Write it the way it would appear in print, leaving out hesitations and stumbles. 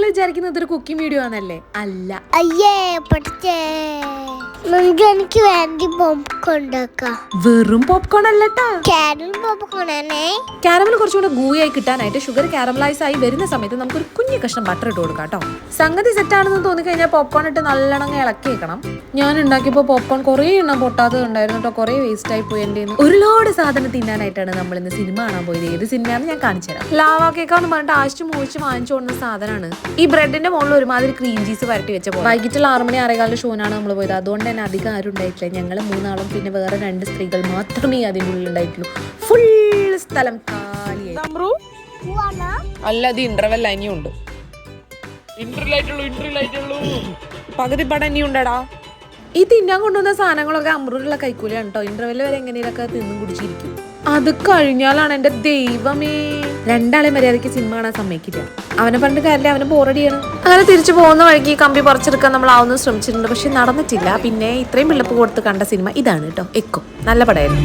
നിങ്ങൾ വിചാരിക്കുന്നത് ഒരു കുക്കിംഗ് വീഡിയോ ആണല്ലേ? അല്ല. അയ്യേ പഠിച്ചേ, എനിക്ക് വേണ്ടി പോപ്കോൺ ഉണ്ടാക്കാം. വെറും പോപ്കോൺ അല്ലട്ടാ, കാരമൽ പോപ്കോൺ ആണേ. കാരമൽ കുറച്ചുകൂടെ ഗൂയായി കിട്ടാനായിട്ട് ഷുഗർ കാരമലൈസ് ആയി വരുന്ന സമയത്ത് നമുക്കൊരു കുഞ്ഞു കഷ്ണം ബട്ടർ ഇട്ട് കൊടുക്കാം കേട്ടോ. സംഗതി സെറ്റാണെന്ന് തോന്നിക്കഴിഞ്ഞാൽ പോപ്കോൺ ഇട്ട് നല്ലോണം ഇളക്കി വെക്കണം. ഞാൻ ഉണ്ടാക്കിയപ്പോൾ പോപ്കോൺ കുറേ എണ്ണം പൊട്ടാത്തത് ഉണ്ടായിരുന്നു കേട്ടോ, കുറേ വേസ്റ്റ് ആയി പോയി. എൻ്റെ ഒരുപാട് സാധനം തിന്നാനായിട്ടാണ് നമ്മൾ ഇന്ന് സിനിമ കാണാൻ പോയത്. ഏത് സിനിമയാണെന്ന് ഞാൻ കാണിച്ചു തരാം. ലാവാ കേക്കാന്ന് പറഞ്ഞിട്ട് ആഴ്ച മോഴിച്ച് വാങ്ങിച്ചു കൊടുക്കുന്ന സാധനമാണ്. ഈ ബ്രെഡിന്റെ മുകളിൽ ഒരുമാതിരി ക്രീം ചീസ് വരട്ടി വെച്ച പോലെ. വൈകിട്ടുള്ള 6 മണി 6:15 ഷോനാണ് നമ്മൾ പോയത്. അതുകൊണ്ട് തന്നെ അധികം ആരും ഉണ്ടായിട്ടില്ല. ഞങ്ങൾ 3 ആളും പിന്നെ വേറെ 2 സ്ത്രീകൾ മാത്രമേ അതിൻ്റെ ഉള്ളിൽ ഉണ്ടായിട്ടുള്ളൂ. ഫുൾ സ്ഥലം കാലിയായി. അല്ല, അത് ഇന്റർവെൽ ഇനിയുണ്ട്. പകുതി പടം ഇനിയുണ്ടടാ. ഈ തിന്നാൻ കൊണ്ടുവന്ന സാധനങ്ങളൊക്കെ അമ്രൂരുള്ള കൈക്കൂലിയാണ് കേട്ടോ. ഇന്റർവെല് വരെ എങ്ങനെയൊക്കെ തിന്നും കുടിച്ചിരിക്കും. അത് കഴിഞ്ഞാലാണ് എന്റെ ദൈവമേ, 2 ആളെ മര്യാദയ്ക്ക് സിനിമ കാണാൻ സമ്മതിക്കില്ല. അവനെ പറഞ്ഞിട്ട് കാര്യമില്ല, അവന് ബോറടിയാണ്. അങ്ങനെ തിരിച്ചു പോകുന്ന വഴിക്ക് കമ്പി പറിച്ചെടുക്കാൻ നമ്മൾ ആവുന്ന ശ്രമിച്ചിട്ടുണ്ട്, പക്ഷെ നടന്നിട്ടില്ല. പിന്നെ ഇത്രയും വിളപ്പ് കൊടുത്ത് കണ്ട സിനിമ ഇതാണ് കേട്ടോ, എക്കോ. നല്ല പടമായിരുന്നു.